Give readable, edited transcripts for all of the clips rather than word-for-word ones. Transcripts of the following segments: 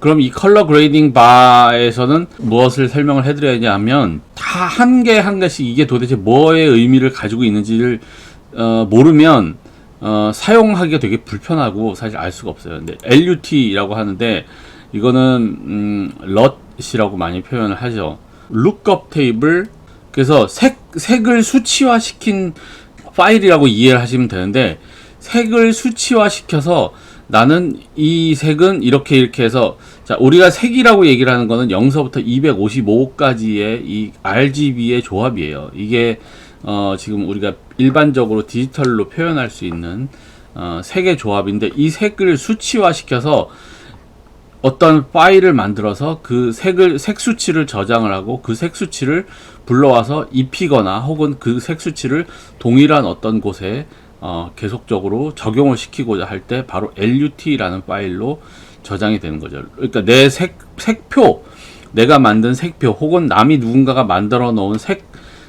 그럼 이 컬러 그레이딩 바에서는 무엇을 설명을 해드려야 하면 다 한 개 한 개씩 이게 도대체 뭐의 의미를 가지고 있는지를 모르면 사용하기가 되게 불편하고 사실 알 수가 없어요. 근데 LUT라고 하는데 이거는 LUT이라고 많이 표현을 하죠. lookup 테이블, 그래서 색을 수치화시킨 파일이라고 이해를 하시면 되는데, 색을 수치화시켜서 나는 이 색은 이렇게 해서, 자, 우리가 색이라고 얘기를 하는 거는 0서부터 255까지의 이 RGB의 조합이에요. 이게 지금 우리가 일반적으로 디지털로 표현할 수 있는 색의 조합인데, 이 색을 수치화시켜서 어떤 파일을 만들어서 그 색 수치를 저장을 하고 그 색 수치를 불러와서 입히거나 혹은 그 색 수치를 동일한 어떤 곳에 계속적으로 적용을 시키고자 할 때 바로 LUT라는 파일로 저장이 되는 거죠. 그러니까 내 색표, 내가 만든 색표 혹은 남이 누군가가 만들어 놓은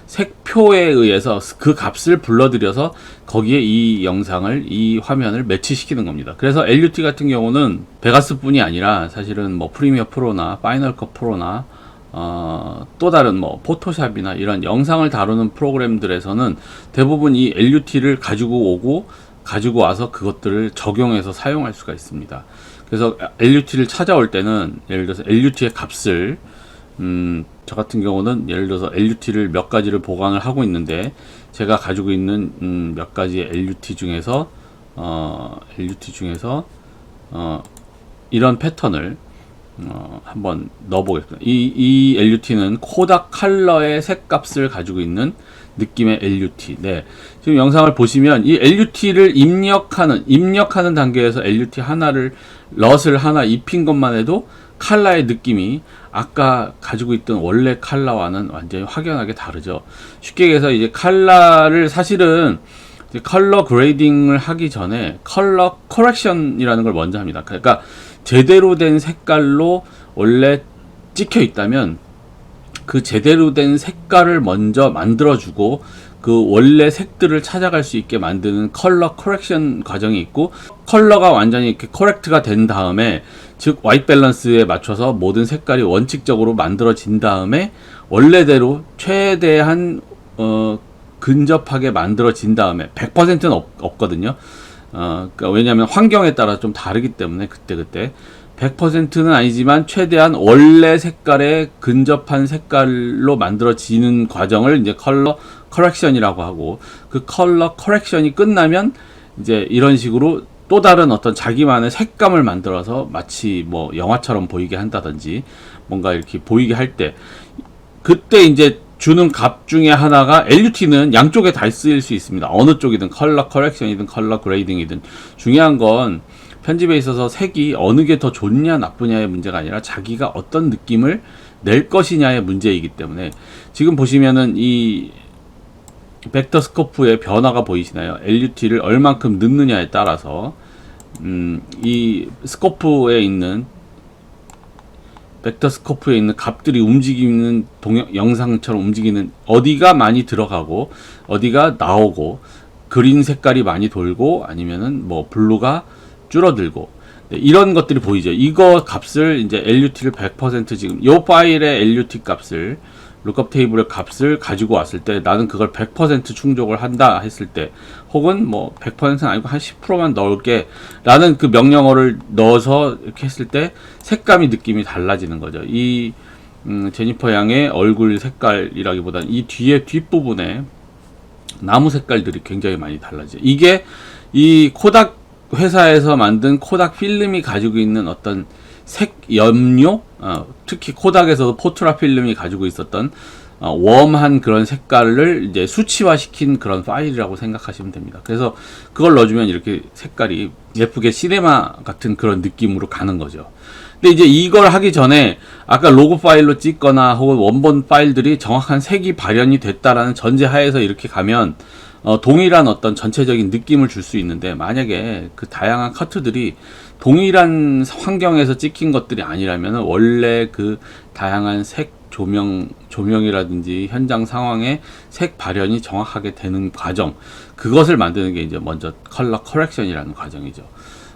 색표에 의해서 그 값을 불러들여서 거기에 이 영상을, 이 화면을 매치시키는 겁니다. 그래서 LUT 같은 경우는 베가스 뿐이 아니라 사실은 뭐 프리미어 프로나 파이널 컷 프로나 또 다른 뭐 포토샵이나 이런 영상을 다루는 프로그램들에서는 대부분 이 LUT를 가지고 와서 그것들을 적용해서 사용할 수가 있습니다. 그래서 LUT를 찾아올 때는 예를 들어서 LUT의 값을 저 같은 경우는 예를 들어서 LUT를 몇 가지를 보관을 하고 있는데, 제가 가지고 있는 몇 가지의 LUT 중에서 이런 패턴을 한번 넣어보겠습니다. 이 LUT는 코닥 컬러의 색값을 가지고 있는 느낌의 LUT. 네. 지금 영상을 보시면 이 LUT를 입력하는 단계에서 LUT 럿을 하나 입힌 것만 해도 컬러의 느낌이 아까 가지고 있던 원래 컬러와는 완전히 확연하게 다르죠. 쉽게 얘기해서 이제 컬러를 사실은 이제 컬러 그레이딩을 하기 전에 컬러 커렉션이라는 걸 먼저 합니다. 그러니까 제대로 된 색깔로 원래 찍혀 있다면 그 제대로 된 색깔을 먼저 만들어주고 그 원래 색들을 찾아갈 수 있게 만드는 컬러 커렉션 과정이 있고, 컬러가 완전히 이렇게 커렉트가 된 다음에, 즉 화이트 밸런스에 맞춰서 모든 색깔이 원칙적으로 만들어진 다음에 원래대로 최대한 근접하게 만들어진 다음에 100%는 없거든요. 그러니까 왜냐하면 환경에 따라 좀 다르기 때문에 그때 100%는 아니지만 최대한 원래 색깔에 근접한 색깔로 만들어지는 과정을 이제 컬러 커렉션이라고 하고, 그 컬러 커렉션이 끝나면 이제 이런 식으로 또 다른 어떤 자기만의 색감을 만들어서 마치 뭐 영화처럼 보이게 한다든지 뭔가 이렇게 보이게 할 때, 그때 이제 주는 값 중에 하나가 LUT는 양쪽에 다 쓰일 수 있습니다. 어느 쪽이든 컬러 커렉션이든 컬러 그레이딩이든 중요한 건 편집에 있어서 색이 어느 게 더 좋냐 나쁘냐의 문제가 아니라 자기가 어떤 느낌을 낼 것이냐의 문제이기 때문에, 지금 보시면은 이 벡터 스코프의 변화가 보이시나요? LUT를 얼만큼 넣느냐에 따라서 이 스코프에 있는 벡터 스코프에 있는 값들이 움직이는 영상처럼 움직이는, 어디가 많이 들어가고 어디가 나오고 그린 색깔이 많이 돌고 아니면은 뭐 블루가 줄어들고, 네, 이런 것들이 보이죠. 이거 값을 이제 LUT를 100% 지금 이 파일의 LUT 값을, 룩업 테이블의 값을 가지고 왔을 때 나는 그걸 100% 충족을 한다 했을 때, 혹은 뭐 100%는 아니고 한 10%만 넣을게 라는 그 명령어를 넣어서 이렇게 했을 때 색감이 느낌이 달라지는 거죠. 이 제니퍼 양의 얼굴 색깔이라기보다는 이 뒷부분에 나무 색깔들이 굉장히 많이 달라져요. 이게 이 코닥 회사에서 만든 코닥 필름이 가지고 있는 어떤 색 염료, 특히 코닥에서도 포트라 필름이 가지고 있었던 웜한 그런 색깔을 이제 수치화시킨 그런 파일이라고 생각하시면 됩니다. 그래서 그걸 넣어주면 이렇게 색깔이 예쁘게 시네마 같은 그런 느낌으로 가는 거죠. 근데 이제 이걸 하기 전에 아까 로고 파일로 찍거나 혹은 원본 파일들이 정확한 색이 발현이 됐다라는 전제 하에서 이렇게 가면 동일한 어떤 전체적인 느낌을 줄 수 있는데, 만약에 그 다양한 커트들이 동일한 환경에서 찍힌 것들이 아니라면 원래 그 다양한 색 조명이라든지 현장 상황의 색 발현이 정확하게 되는 과정, 그것을 만드는 게 이제 먼저 컬러 커렉션이라는 과정이죠.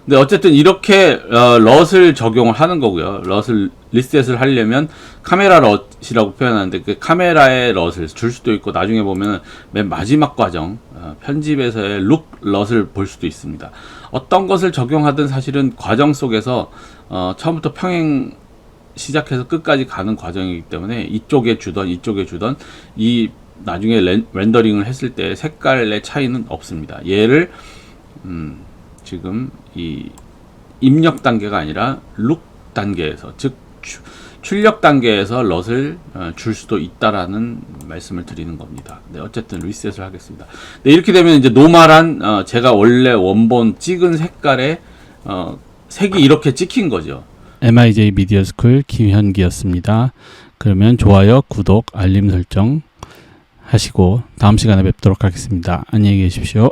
근데 어쨌든 이렇게 럿을 적용을 하는 거고요. 럿을 리셋을 하려면 카메라 럿이라고 표현하는데 그 카메라의 럿을 줄 수도 있고 나중에 보면 맨 마지막 과정 편집에서의 룩 럿을 볼 수도 있습니다. 어떤 것을 적용하든 사실은 과정 속에서 처음부터 평행 시작해서 끝까지 가는 과정이기 때문에 이쪽에 주던 이 나중에 렌더링을 했을 때 색깔의 차이는 없습니다. 얘를 지금 이 입력 단계가 아니라 룩 단계에서, 즉 출력 단계에서 럿을 줄 수도 있다라는 말씀을 드리는 겁니다. 네, 어쨌든 리셋을 하겠습니다. 네, 이렇게 되면 이제 노멀한 제가 원래 원본 찍은 색깔의 색이 이렇게 찍힌 거죠. MIJ 미디어 스쿨 김현기였습니다. 그러면 좋아요, 구독, 알림 설정 하시고 다음 시간에 뵙도록 하겠습니다. 안녕히 계십시오.